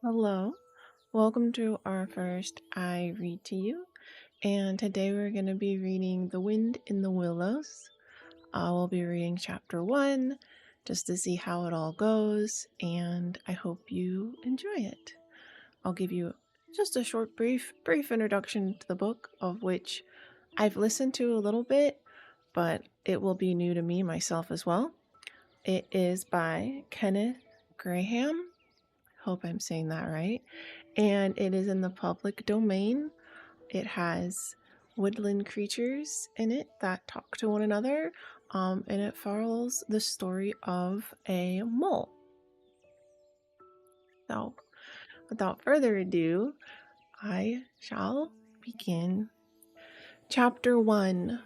Hello, welcome to our first I Read to You, and today we're going to be reading The Wind in the Willows. We'll be reading chapter 1 just to see how it all goes, and I hope you enjoy it. I'll give you just a short, brief introduction to the book, of which I've listened to a little bit, but it will be new to me myself as well. It is by Kenneth Grahame. Hope I'm saying that right. And it is in the public domain. It has woodland creatures in it that talk to one another, and it follows the story of a mole. So, without further ado, I shall begin. Chapter 1: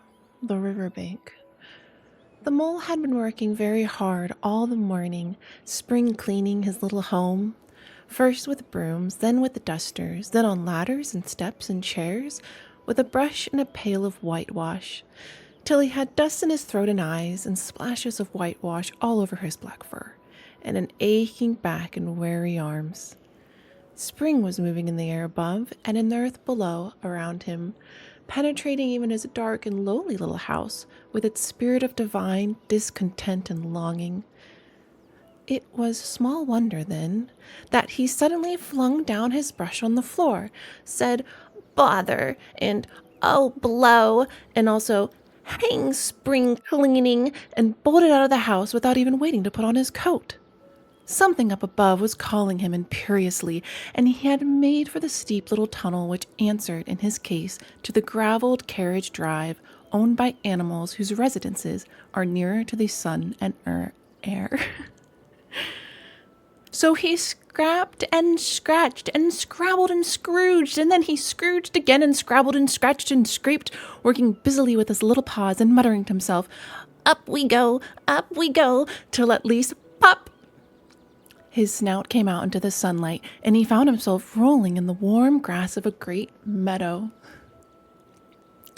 The Riverbank. The mole had been working very hard all the morning, spring cleaning his little home. First with brooms, then with dusters, then on ladders and steps and chairs, with a brush and a pail of whitewash, till he had dust in his throat and eyes, and splashes of whitewash all over his black fur, and an aching back and weary arms. Spring was moving in the air above, and in the earth below, around him, penetrating even his dark and lowly little house with its spirit of divine discontent and longing. It was small wonder, then, that he suddenly flung down his brush on the floor, said, "Bother," and "Oh, blow," and also, "Hang spring cleaning," and bolted out of the house without even waiting to put on his coat. Something up above was calling him imperiously, and he had made for the steep little tunnel which answered, in his case, to the gravelled carriage drive owned by animals whose residences are nearer to the sun and air. So he scrapped and scratched and scrabbled and scrooged, and then he scrooged again and scrabbled and scratched and scraped, working busily with his little paws and muttering to himself, up we go, till at least pop! His snout came out into the sunlight, and he found himself rolling in the warm grass of a great meadow.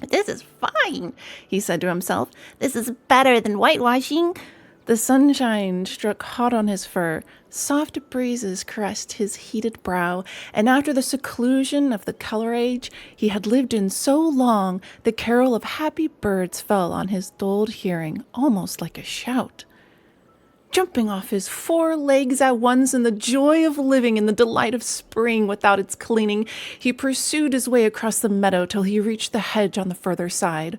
"This is fine," he said to himself. "This is better than whitewashing." The sunshine struck hot on his fur, soft breezes caressed his heated brow, and after the seclusion of the color age he had lived in so long, the carol of happy birds fell on his dulled hearing almost like a shout. Jumping off his 4 legs at once in the joy of living in the delight of spring without its cleaning, he pursued his way across the meadow till he reached the hedge on the further side.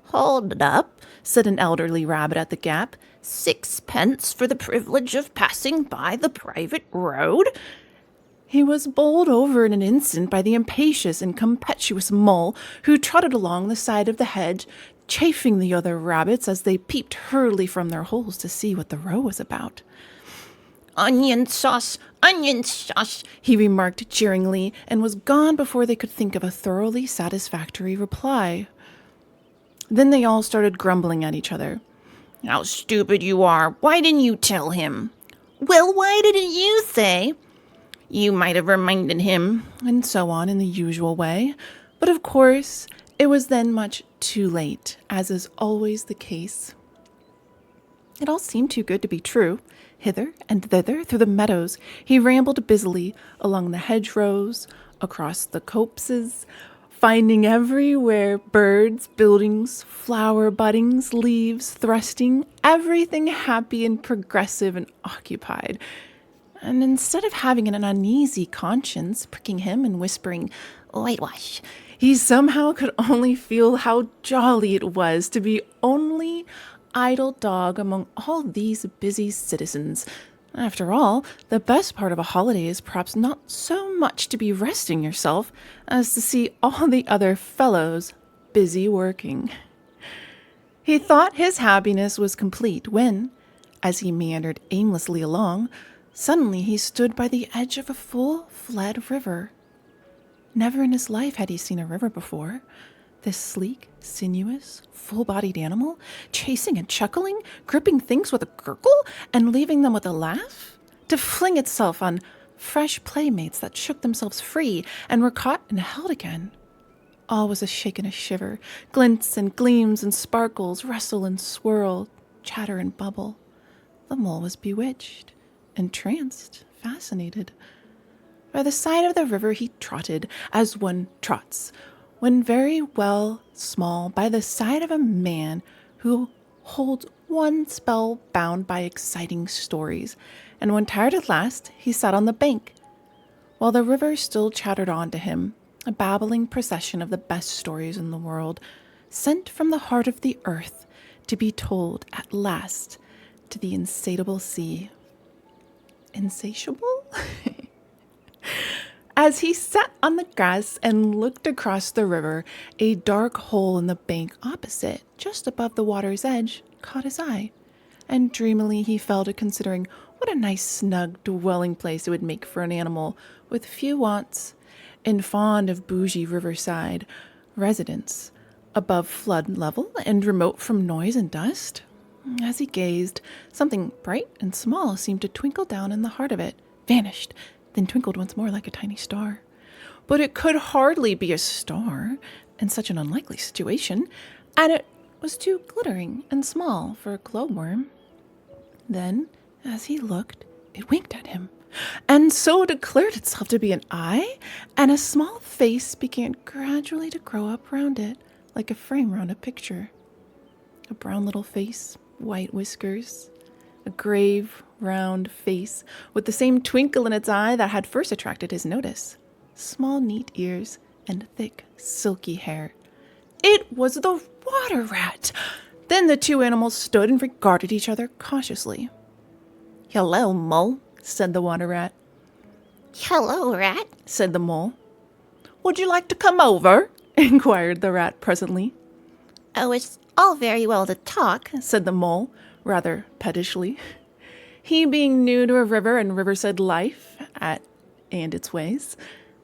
"Hold it up," said an elderly rabbit at the gap. "Sixpence for the privilege of passing by the private road." He was bowled over in an instant by the impatient and impetuous mole, who trotted along the side of the hedge, chaffing the other rabbits as they peeped hurriedly from their holes to see what the row was about. Onion sauce," he remarked jeeringly, and was gone before they could think of a thoroughly satisfactory reply. Then they all started grumbling at each other. "How stupid you are! Why didn't you tell him?" "Well, why didn't you say?" "You might have reminded him," and so on in the usual way. But of course, it was then much too late, as is always the case. It all seemed too good to be true. Hither and thither through the meadows he rambled busily, along the hedgerows, across the copses, finding everywhere birds, buildings, flower buddings, leaves thrusting, everything happy and progressive and occupied. And instead of having an uneasy conscience pricking him and whispering, "Whitewash," he somehow could only feel how jolly it was to be only idle dog among all these busy citizens. After all, the best part of a holiday is perhaps not so much to be resting yourself as to see all the other fellows busy working. He thought his happiness was complete when, as he meandered aimlessly along, suddenly he stood by the edge of a full-fed river. Never in his life had he seen a river before. This sleek, sinuous, full-bodied animal, chasing and chuckling, gripping things with a gurgle, and leaving them with a laugh, to fling itself on fresh playmates that shook themselves free and were caught and held again. All was a shake and a shiver, glints and gleams and sparkles, rustle and swirl, chatter and bubble. The mole was bewitched, entranced, fascinated. By the side of the river he trotted, as one trots, when very well small, by the side of a man who holds one spell bound by exciting stories, and when tired at last, he sat on the bank, while the river still chattered on to him, a babbling procession of the best stories in the world, sent from the heart of the earth to be told at last to the insatiable sea. Insatiable? As he sat on the grass and looked across the river, a dark hole in the bank opposite, just above the water's edge, caught his eye, and dreamily he fell to considering what a nice snug dwelling place it would make for an animal with few wants, and fond of bougie riverside residence, above flood level and remote from noise and dust. As he gazed, something bright and small seemed to twinkle down in the heart of it, vanished, then twinkled once more like a tiny star. But it could hardly be a star in such an unlikely situation, and it was too glittering and small for a glowworm. Then, as he looked, it winked at him, and so declared itself to be an eye, and a small face began gradually to grow up round it, like a frame round a picture. A brown little face, white whiskers, a grave, round face with the same twinkle in its eye that had first attracted his notice, small neat ears, and thick, silky hair. It was the water rat! Then the two animals stood and regarded each other cautiously. "Hello, Mole," said the water rat. "Hello, Rat," said the mole. "Would you like to come over?" inquired the rat presently. "Oh, it's all very well to talk," said the mole, rather pettishly. He being new to a river and riverside life and its ways,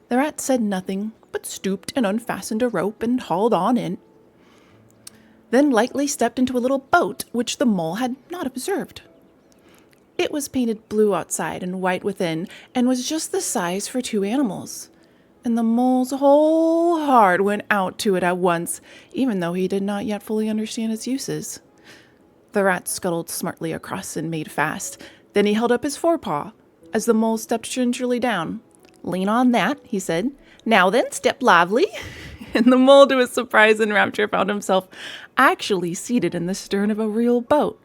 the rat said nothing, but stooped and unfastened a rope and hauled on in. Then lightly stepped into a little boat which the mole had not observed. It was painted blue outside and white within, and was just the size for two animals. And the mole's whole heart went out to it at once, even though he did not yet fully understand its uses. The rat scuttled smartly across and made fast. Then he held up his forepaw, as the mole stepped gingerly down. "Lean on that," he said. "Now then, step lively." And the mole, to his surprise and rapture, found himself actually seated in the stern of a real boat.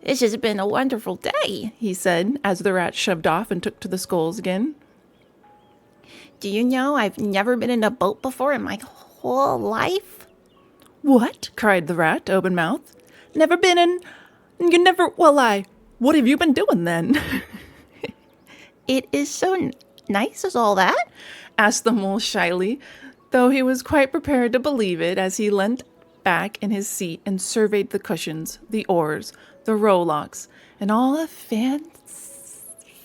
"This has been a wonderful day," he said, as the rat shoved off and took to the sculls again. "Do you know I've never been in a boat before in my whole life?" "What?" cried the rat, open-mouthed. "Never been in... You never... What have you been doing then?" "It is so nice as all that?" asked the mole shyly, though he was quite prepared to believe it as he leant back in his seat and surveyed the cushions, the oars, the rowlocks, and all the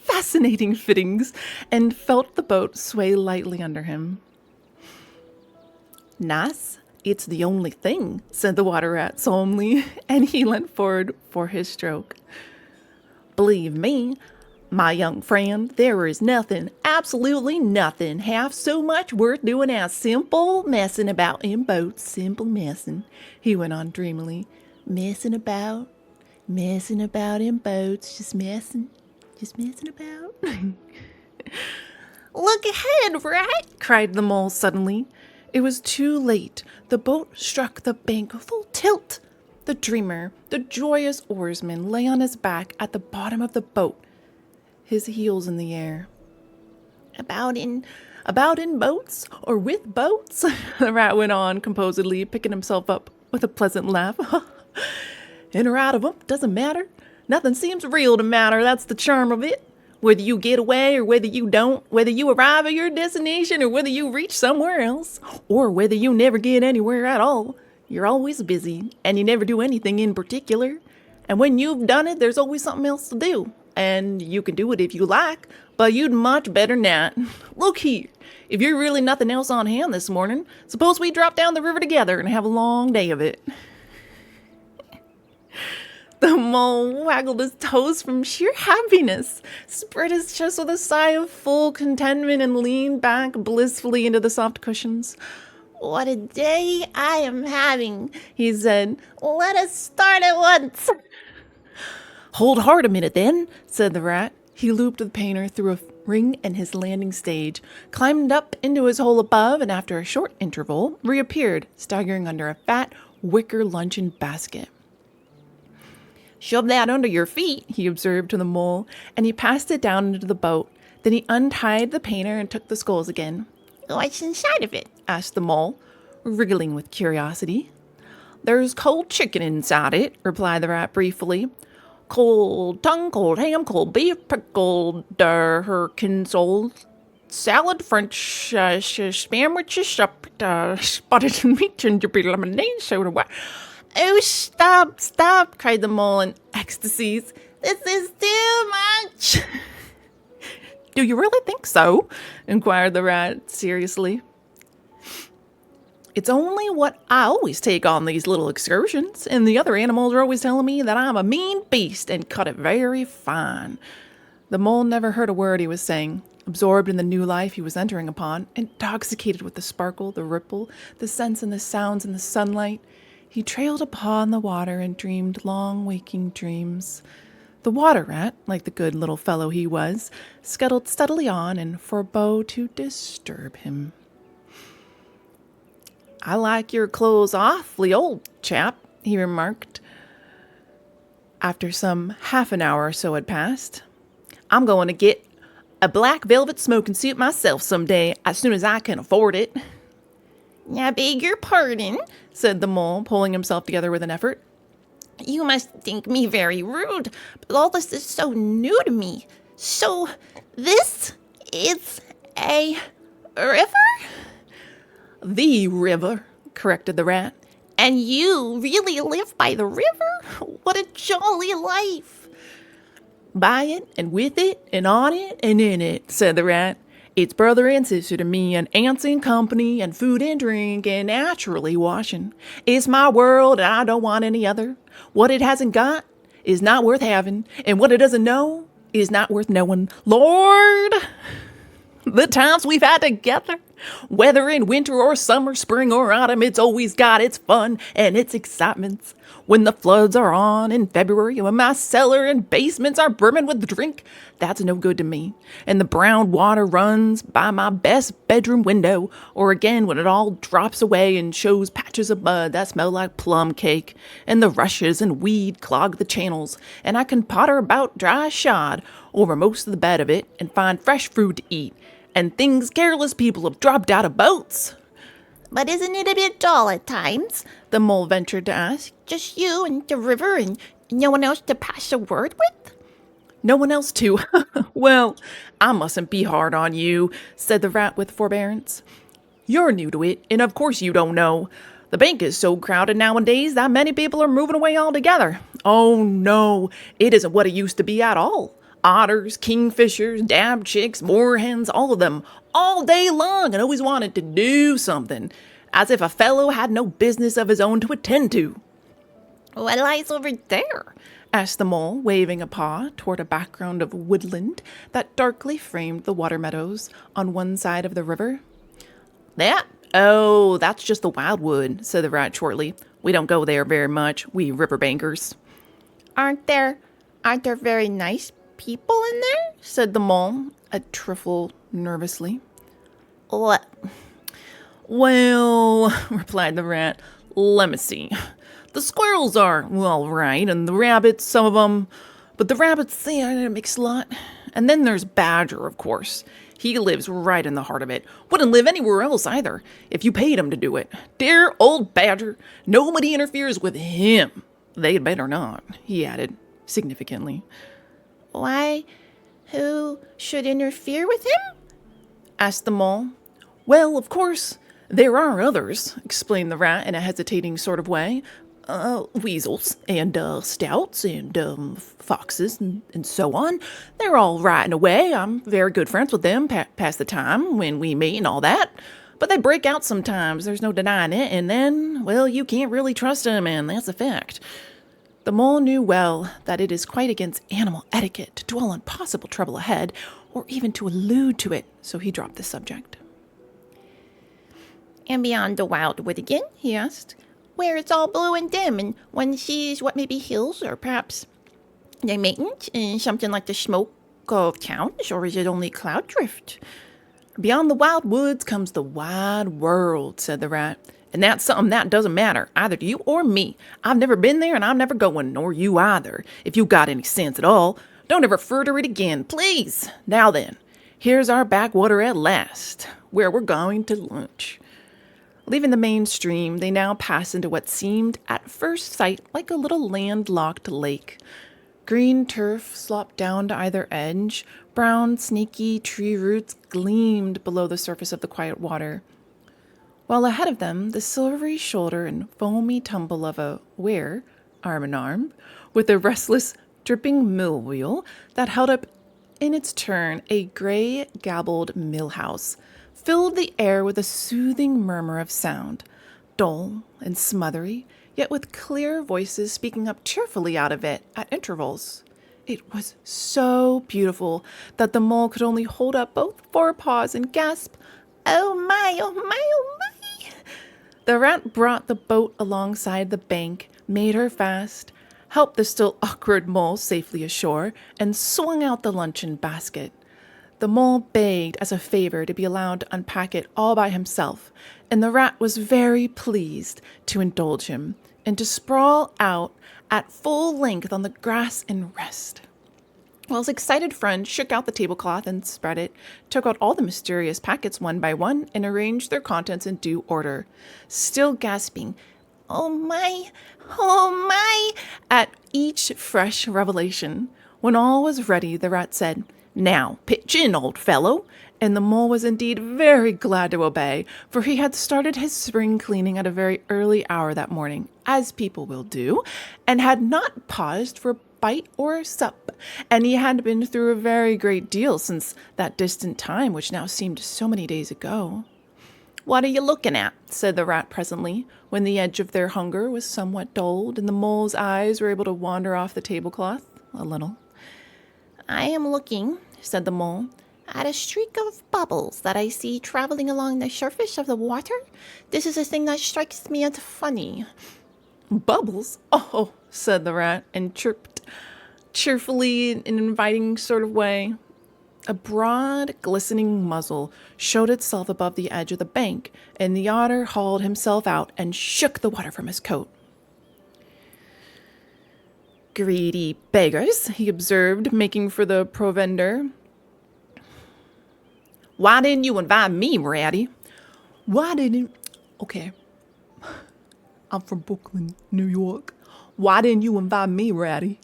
fascinating fittings, and felt the boat sway lightly under him. "Nice? It's the only thing," said the water rat solemnly, and he leant forward for his stroke. "Believe me, my young friend, there is nothing, absolutely nothing, half so much worth doing as simple messing about in boats, simple messing," he went on dreamily. Messing about in boats, just messing about." "Look ahead, Rat!" cried the mole suddenly. It was too late. The boat struck the bank full tilt. The dreamer, the joyous oarsman, lay on his back at the bottom of the boat, his heels in the air. About in boats, or with boats?" the rat went on composedly, picking himself up with a pleasant laugh. "In or out of 'em, doesn't matter. Nothing seems real to matter, that's the charm of it. Whether you get away or whether you don't, whether you arrive at your destination or whether you reach somewhere else, or whether you never get anywhere at all, you're always busy, and you never do anything in particular. And when you've done it, there's always something else to do. And you can do it if you like, but you'd much better not. Look here, if you're really nothing else on hand this morning, suppose we drop down the river together and have a long day of it." The mole waggled his toes from sheer happiness, spread his chest with a sigh of full contentment, and leaned back blissfully into the soft cushions. "What a day I am having," he said. "Let us start at once." "Hold hard a minute then," said the rat. He looped the painter through a ring in his landing stage, climbed up into his hole above, and after a short interval, reappeared, staggering under a fat wicker luncheon basket. Shove that under your feet, He observed to the mole, and he passed it down into the boat. Then he untied the painter and took the sculls again. What's inside of it? Asked the mole, wriggling with curiosity. There's cold chicken inside it, replied the rat briefly. Cold tongue, cold ham, cold beef, pickled console, salad, French sandwiches, spotted meat, gingerbread lemonade, soda water. Oh, stop, cried the mole in ecstasies. This is too much. Do you really think so? Inquired the rat seriously. It's only what I always take on these little excursions, and the other animals are always telling me that I'm a mean beast and cut it very fine. The mole never heard a word he was saying, absorbed in the new life he was entering upon, intoxicated with the sparkle, the ripple, the scents and the sounds and the sunlight. He trailed upon the water and dreamed long waking dreams. The water rat, like the good little fellow he was, scuttled steadily on and forbore to disturb him. I like your clothes awfully old, chap, he remarked, after some half an hour or so had passed. I'm going to get a black velvet smoking suit myself someday, as soon as I can afford it. I beg your pardon, said the mole, pulling himself together with an effort. You must think me very rude, but all this is so new to me. So, this is a river? The river, corrected the rat. And you really live by the river? What a jolly life. By it, and with it, and on it, and in it, said the rat. It's brother and sister to me, and aunts and company, and food and drink, and naturally washing. It's my world, and I don't want any other. What it hasn't got is not worth having, and what it doesn't know is not worth knowing. Lord, the times we've had together, whether in winter or summer, spring or autumn, it's always got its fun and its excitements. When the floods are on in February, when my cellar and basements are brimming with drink, that's no good to me. And the brown water runs by my best bedroom window, or again when it all drops away and shows patches of mud that smell like plum cake, and the rushes and weed clog the channels, and I can potter about dry shod over most of the bed of it and find fresh fruit to eat, and things careless people have dropped out of boats. But isn't it a bit dull at times? The mole ventured to ask. Just you and the river and no one else to pass a word with? No one else too. Well, I mustn't be hard on you, said the rat with forbearance. You're new to it, and of course you don't know. The bank is so crowded nowadays that many people are moving away altogether. Oh no, it isn't what it used to be at all. Otters, kingfishers, dab chicks, moorhens, all of them, all day long, and always wanted to do something, as if a fellow had no business of his own to attend to. What lies over there? Asked the mole, waving a paw toward a background of woodland that darkly framed the water meadows on one side of the river. That? Oh, that's just the wildwood, said the rat shortly. We don't go there very much, we riverbankers. Aren't there very nice people in there? Said the mole, a trifle nervously. What? Well, replied the rat, let me see. The squirrels are, well, right, and the rabbits, some of them. But the rabbits, they are a mixed lot. And then there's Badger, of course. He lives right in the heart of it. Wouldn't live anywhere else either, if you paid him to do it. Dear old Badger, nobody interferes with him. They'd better not, he added, significantly. Why? Who should interfere with him? Asked the mole. Well, of course, there are others, explained the rat in a hesitating sort of way. Weasels, and stoats, and foxes, and so on. They're all right in a way. I'm very good friends with them past the time when we meet and all that. But they break out sometimes, there's no denying it, and then, well, you can't really trust them, and that's a fact. The mole knew well that it is quite against animal etiquette to dwell on possible trouble ahead, or even to allude to it, so he dropped the subject. And beyond the wildwood again, he asked, where it's all blue and dim, and one sees what may be hills, or perhaps the mountains, and something like the smoke of towns, or is it only cloud drift? Beyond the wild woods comes the wide world, said the rat. And that's something that doesn't matter, either to you or me. I've never been there and I'm never going, nor you either. If you got any sense at all, don't ever refer to it again, please. Now then, here's our backwater at last, where we're going to lunch. Leaving the main stream, they now pass into what seemed, at first sight, like a little landlocked lake. Green turf slopped down to either edge. Brown, snaky tree roots gleamed below the surface of the quiet water. While ahead of them, the silvery shoulder and foamy tumble of a were, arm in arm, with a restless, dripping mill wheel that held up in its turn a gray, gabbled mill house, filled the air with a soothing murmur of sound, dull and smothery, yet with clear voices speaking up cheerfully out of it at intervals. It was so beautiful that the mole could only hold up both forepaws and gasp, Oh my, oh my, oh my. The rat brought the boat alongside the bank, made her fast, helped the still awkward mole safely ashore, and swung out the luncheon basket. The mole begged as a favor to be allowed to unpack it all by himself, and the rat was very pleased to indulge him and to sprawl out at full length on the grass and rest. While his excited friend shook out the tablecloth and spread it, took out all the mysterious packets one by one, and arranged their contents in due order, still gasping, Oh my, at each fresh revelation. When all was ready, the rat said, Now, pitch in, old fellow. And the mole was indeed very glad to obey, for he had started his spring cleaning at a very early hour that morning, as people will do, and had not paused for bite or sup, and he had been through a very great deal since that distant time which now seemed so many days ago. What are you looking at? Said the rat presently, when the edge of their hunger was somewhat dulled, and the mole's eyes were able to wander off the tablecloth a little. I am looking, said the mole, at a streak of bubbles that I see traveling along the surface of the water. This is a thing that strikes me as funny. Bubbles? Oh, said the rat, and chirped cheerfully in an inviting sort of way. A broad, glistening muzzle showed itself above the edge of the bank, and the otter hauled himself out and shook the water from his coat. Greedy beggars, he observed, making for the provender. Why didn't you invite me, Ratty? Why didn't... Okay. I'm from Brooklyn, New York. Why didn't you invite me, Ratty?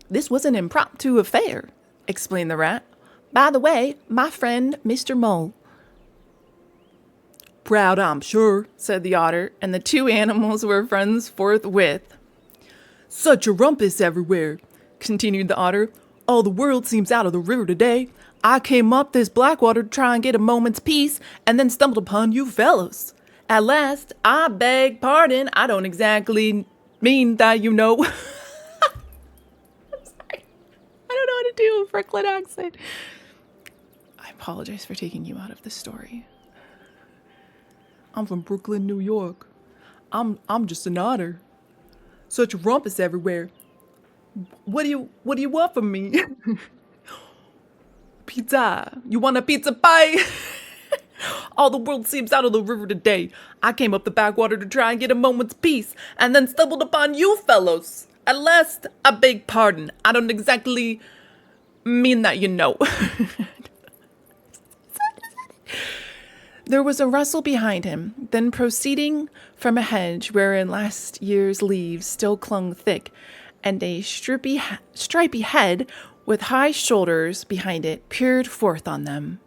This was an impromptu affair, explained the rat. By the way, my friend, Mr. Mole. Proud, I'm sure, said the otter, and the two animals were friends forthwith. Such a rumpus everywhere, continued the otter. All the world seems out of the river today. I came up this blackwater to try and get a moment's peace, and then stumbled upon you fellows. At last, I beg pardon, I don't exactly mean that, you know. I'm sorry. I don't know how to do a Brooklyn accent. I apologize for taking you out of the story. I'm from Brooklyn, New York. I'm just an otter. Such a rumpus everywhere. What do you want from me? Pizza. You want a pizza pie? All the world seems out of the river today. I came up the backwater to try and get a moment's peace, and then stumbled upon you fellows. At last, I beg pardon. I don't exactly mean that, you know. There was a rustle behind him, then proceeding from a hedge wherein last year's leaves still clung thick, and a stripy head with high shoulders behind it peered forth on them.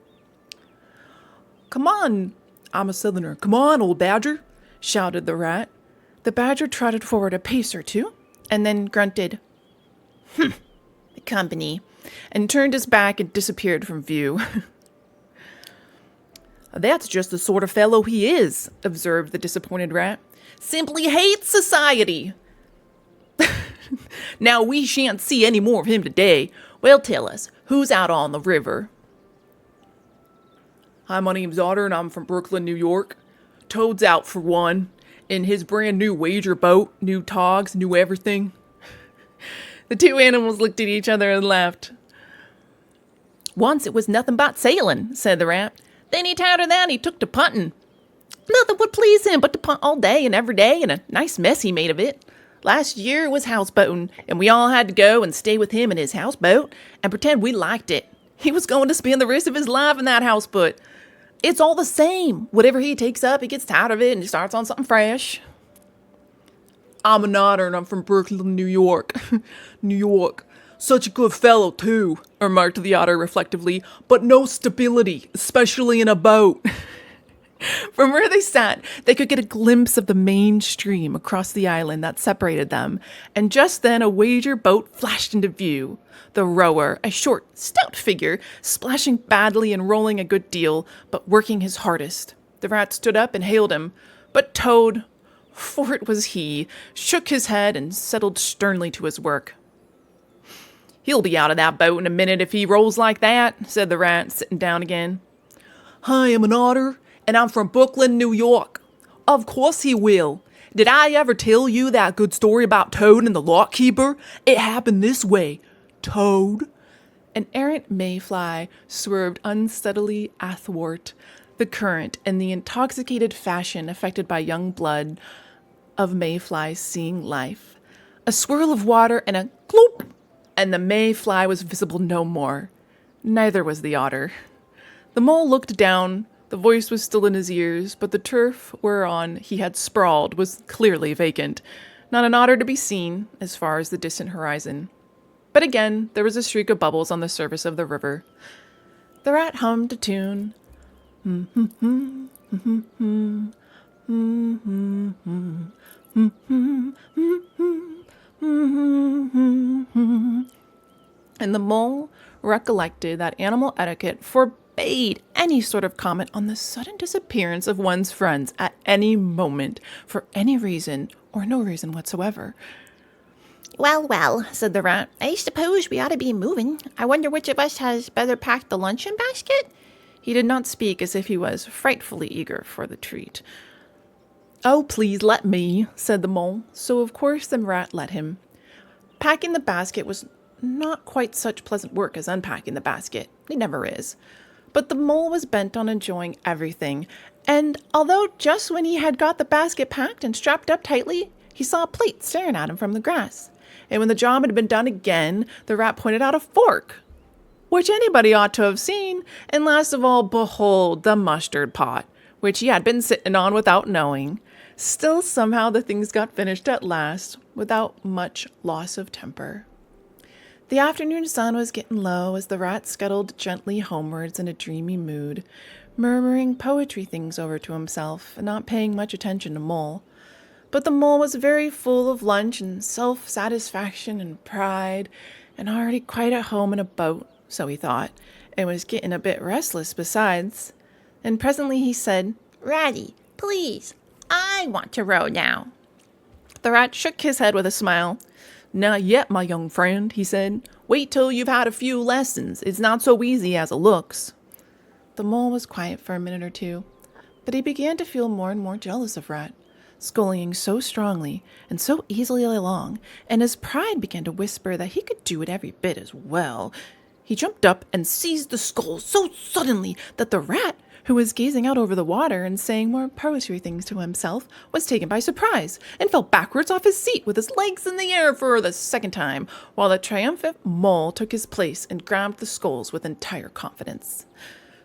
Come on, I'm a southerner. Come on, old badger, shouted the rat. The badger trotted forward a pace or two, and then grunted, company, and turned his back and disappeared from view. That's just the sort of fellow he is, observed the disappointed rat. Simply hates society. Now we shan't see any more of him today. Well, tell us, who's out on the river? Hi, my name's Otter, and I'm from Brooklyn, New York. Toad's out for one, in his brand new wager boat, new togs, new everything. The two animals looked at each other and laughed. Once it was nothing but sailing, said the rat. Then he tired of that, he took to punting. Nothing would please him but to punt all day and every day, and a nice mess he made of it. Last year it was houseboating, and we all had to go and stay with him in his houseboat and pretend we liked it. He was going to spend the rest of his life in that houseboat. It's all the same. Whatever he takes up, he gets tired of it and he starts on something fresh. I'm an otter and I'm from Brooklyn, New York. New York. Such a good fellow, too, remarked the otter reflectively, but no stability, especially in a boat. From where they sat, they could get a glimpse of the main stream across the island that separated them, and just then a wager boat flashed into view. The rower, a short, stout figure, splashing badly and rolling a good deal, but working his hardest. The rat stood up and hailed him, but Toad, for it was he, shook his head and settled sternly to his work. He'll be out of that boat in a minute if he rolls like that, said the rat, sitting down again. I am an otter, and I'm from Brooklyn, New York. Of course he will. Did I ever tell you that good story about Toad and the lock keeper? It happened this way. Toad. An errant mayfly swerved unsteadily athwart the current in the intoxicated fashion affected by young blood of mayflies seeing life. A swirl of water and a cloop, and the mayfly was visible no more. Neither was the otter. The mole looked down. The voice was still in his ears, but the turf whereon he had sprawled was clearly vacant. Not an otter to be seen as far as the distant horizon. But again, there was a streak of bubbles on the surface of the river. The rat hummed a tune. And the mole recollected that animal etiquette forbade any sort of comment on the sudden disappearance of one's friends at any moment, for any reason or no reason whatsoever. Well, well, said the rat. I suppose we ought to be moving. I wonder which of us has better packed the luncheon basket? He did not speak as if he was frightfully eager for the treat. Oh, please let me, said the mole, so of course the rat let him. Packing the basket was not quite such pleasant work as unpacking the basket. It never is. But the mole was bent on enjoying everything, and although just when he had got the basket packed and strapped up tightly, he saw a plate staring at him from the grass. And when the job had been done again, the rat pointed out a fork, which anybody ought to have seen, and last of all, behold, the mustard pot, which he had been sitting on without knowing. Still, somehow the things got finished at last, without much loss of temper. The afternoon sun was getting low as the rat scuttled gently homewards in a dreamy mood, murmuring poetry things over to himself and not paying much attention to Mole. But the mole was very full of lunch and self-satisfaction and pride, and already quite at home in a boat, so he thought, and was getting a bit restless besides. And presently he said, Ratty, please, I want to row now. The rat shook his head with a smile. Not yet, my young friend, he said. Wait till you've had a few lessons. It's not so easy as it looks. The mole was quiet for a minute or two, but he began to feel more and more jealous of Rat, scullying so strongly and so easily along, and his pride began to whisper that he could do it every bit as well. He jumped up and seized the sculls so suddenly that the rat, who was gazing out over the water and saying more poetry things to himself, was taken by surprise and fell backwards off his seat with his legs in the air for the second time, while the triumphant mole took his place and grabbed the sculls with entire confidence.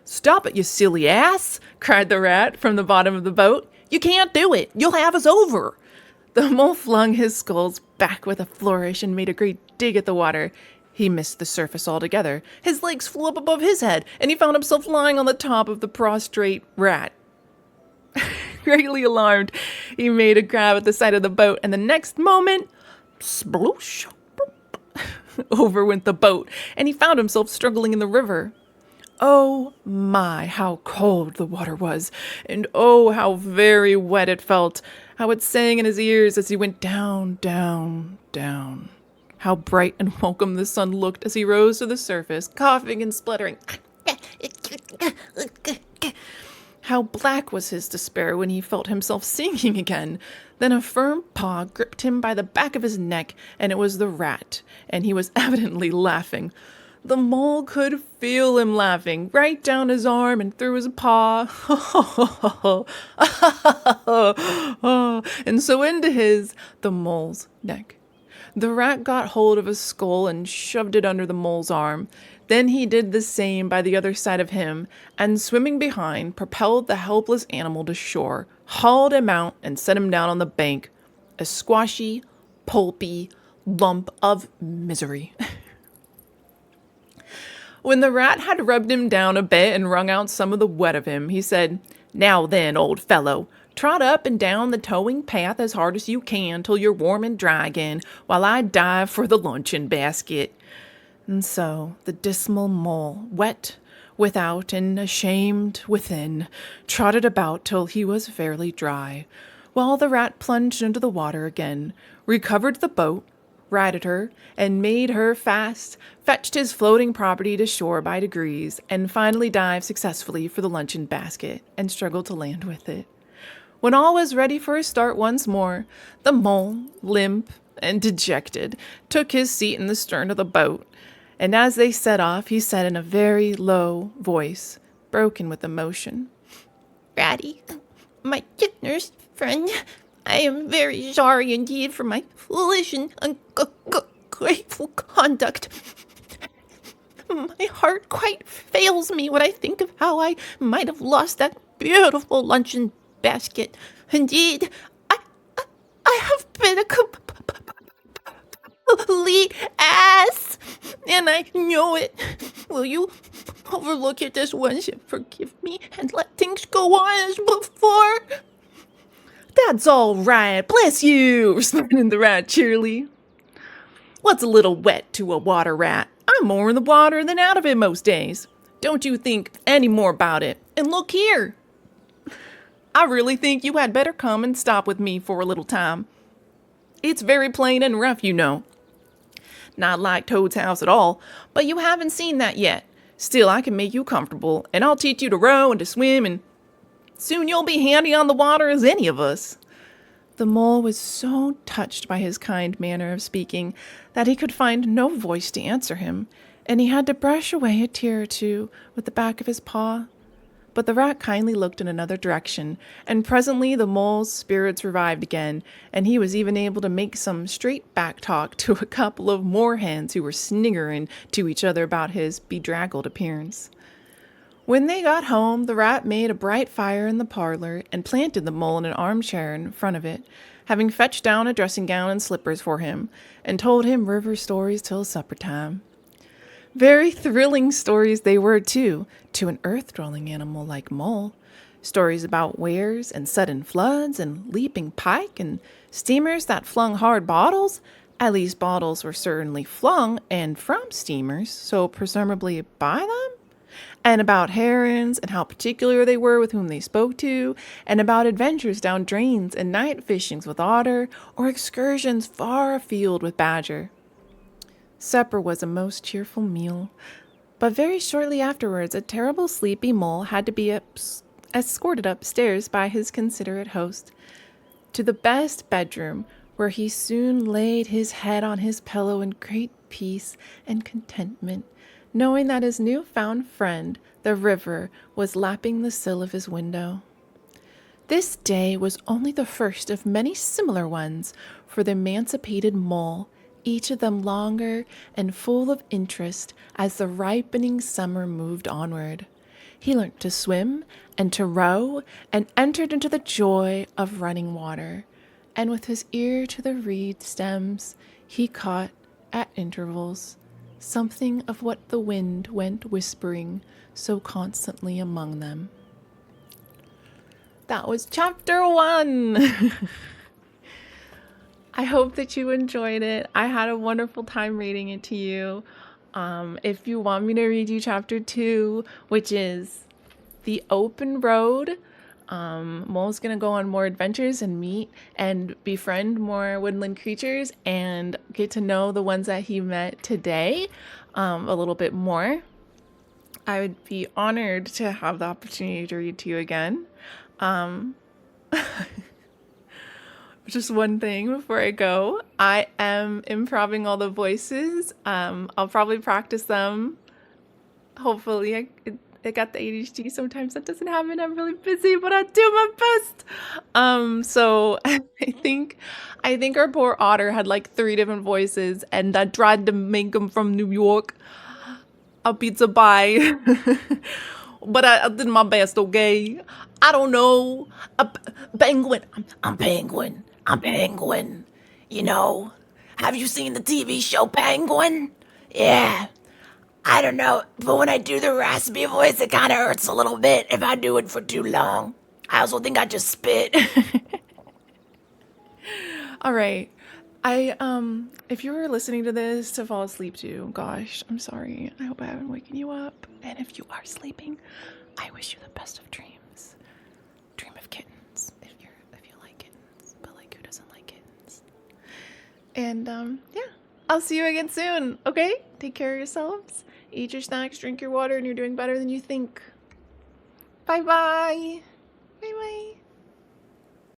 "Stop it, you silly ass!" cried the rat from the bottom of the boat. "You can't do it! You'll have us over!" The mole flung his sculls back with a flourish and made a great dig at the water. He missed the surface altogether. His legs flew up above his head, and he found himself lying on the top of the prostrate rat. Greatly alarmed, he made a grab at the side of the boat, and the next moment, sploosh, over went the boat, and he found himself struggling in the river. Oh my, how cold the water was, and oh, how very wet it felt, how it sang in his ears as he went down, down, down. How bright and welcome the sun looked as he rose to the surface, coughing and spluttering. How black was his despair when he felt himself sinking again. Then a firm paw gripped him by the back of his neck, and it was the rat, and he was evidently laughing. The mole could feel him laughing, right down his arm and through his paw. And so into the mole's neck. The rat got hold of his skull and shoved it under the mole's arm. Then he did the same by the other side of him, and swimming behind, propelled the helpless animal to shore, hauled him out, and set him down on the bank, a squashy, pulpy lump of misery. When the rat had rubbed him down a bit and wrung out some of the wet of him, he said, "Now then, old fellow, trot up and down the towing path as hard as you can till you're warm and dry again, while I dive for the luncheon basket." And so the dismal mole, wet without and ashamed within, trotted about till he was fairly dry, while the rat plunged into the water again, recovered the boat, righted her, and made her fast, fetched his floating property to shore by degrees, and finally dived successfully for the luncheon basket, and struggled to land with it. When all was ready for a start once more, the mole, limp and dejected, took his seat in the stern of the boat, and as they set off, he said in a very low voice, broken with emotion, Ratty, my generous friend, I am very sorry indeed for my foolish and ungrateful conduct. My heart quite fails me when I think of how I might have lost that beautiful luncheon basket. Indeed, I have been a complete ass, and I know it. Will you overlook it this once and forgive me and let things go on as before? "That's all right, bless you," responded the rat cheerily. "What's a little wet to a water rat? I'm more in the water than out of it most days. Don't you think any more about it. And look here, I really think you had better come and stop with me for a little time. It's very plain and rough, you know. Not like Toad's house at all, but you haven't seen that yet. Still, I can make you comfortable, and I'll teach you to row and to swim, and soon you'll be handy on the water as any of us." The mole was so touched by his kind manner of speaking that he could find no voice to answer him, and he had to brush away a tear or two with the back of his paw. But the rat kindly looked in another direction, and presently the mole's spirits revived again, and he was even able to make some straight back talk to a couple of moorhens who were sniggering to each other about his bedraggled appearance. When they got home, the rat made a bright fire in the parlor and planted the mole in an armchair in front of it, having fetched down a dressing gown and slippers for him, and told him river stories till supper time. Very thrilling stories they were, too, to an earth-dwelling animal like mole. Stories about wares and sudden floods and leaping pike and steamers that flung hard bottles. At least bottles were certainly flung and from steamers, so presumably by them. And about herons and how particular they were with whom they spoke to, and about adventures down drains and night fishings with otter or excursions far afield with badger. Supper was a most cheerful meal, but very shortly afterwards a terrible sleepy mole had to be escorted upstairs by his considerate host to the best bedroom, where he soon laid his head on his pillow in great peace and contentment, knowing that his new-found friend, the river, was lapping the sill of his window. This day was only the first of many similar ones for the emancipated mole, each of them longer and full of interest as the ripening summer moved onward. He learnt to swim and to row and entered into the joy of running water, and with his ear to the reed stems he caught, at intervals, something of what the wind went whispering so constantly among them. That was chapter 1. I hope that you enjoyed it. I had a wonderful time reading it to you. If you want me to read you chapter 2, which is The Open Road, Mole's going to go on more adventures and meet and befriend more woodland creatures and get to know the ones that he met today a little bit more. I would be honored to have the opportunity to read to you again. Just one thing before I go. I am improving all the voices. I'll probably practice them. Hopefully, I got the ADHD. Sometimes that doesn't happen. I'm really busy, but I do my best. So I think our poor otter had like 3 different voices, and I tried to make them from New York. A pizza pie. But I did my best, okay? I don't know. Penguin. I'm Penguin. I'm Penguin. You know, have you seen the TV show Penguin? Yeah. I don't know, but when I do the raspy voice, it kind of hurts a little bit if I do it for too long. I also think I just spit. All right. If you were listening to this to fall asleep to, gosh, I'm sorry. I hope I haven't waken you up. And if you are sleeping, I wish you the best of dreams. Dream of kittens if you like kittens, but like who doesn't like kittens? And yeah, I'll see you again soon. Okay, take care of yourselves. Eat your snacks, drink your water, and you're doing better than you think. Bye bye.